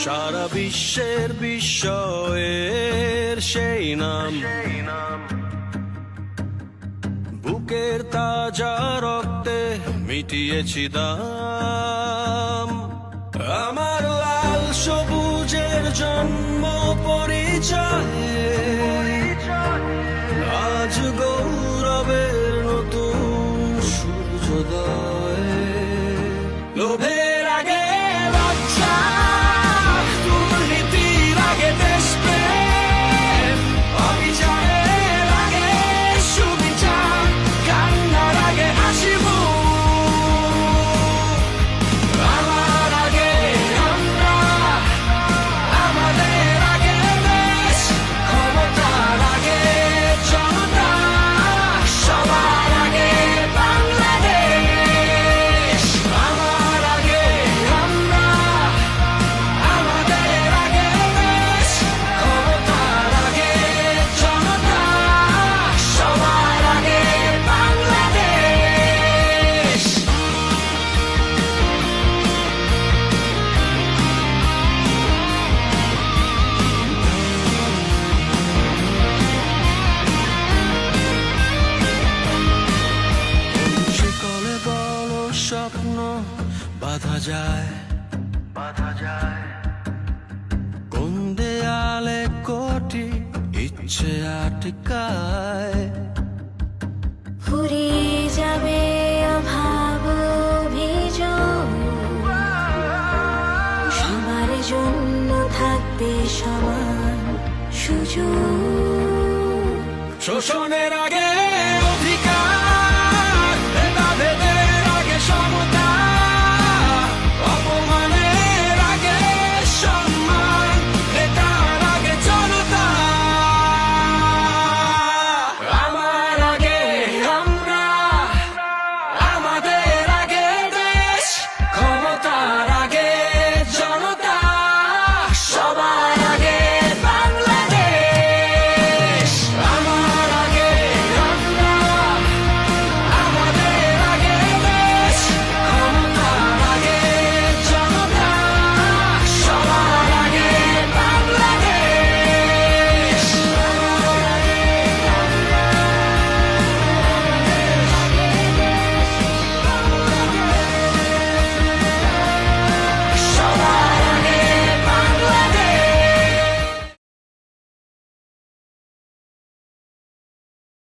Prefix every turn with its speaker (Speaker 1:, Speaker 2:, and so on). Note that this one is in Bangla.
Speaker 1: সারা বিশ্বের বিস্ময়ের সেই নাম, বুকের তাজা রক্তে মিটিয়েছি দাম। আমার লাল সবুজের জন্ম পরিচয়ে আজ গৌরবের নতুন সূর্যোদয়। লোভের আগে লজ্জা, দুর্নীতির আগে দেশপ্রেম, অবিচারের আগে সুবিচার, কান্নার আগে হাসি মুখ। আমার আগে আমরা, আমাদের আগে দেশ, ক্ষমতার আগে জনতা, সবার আগে বাংলাদেশ। আমার আগে আমরা, আমাদের আগে দেশ, ক্ষমতার আগে জনতা, সবার আগে বাংলাদেশ। শিকলে বড় স্বপ্ন বাঁধা যায়, কোন দেয়ালে কোটি ইচ্ছে আটকায়।
Speaker 2: ফুরিয়ে যাবে অভাব অভিযোগ, সবার জন্য থাকবে সমান সুযোগ।
Speaker 1: শোষণ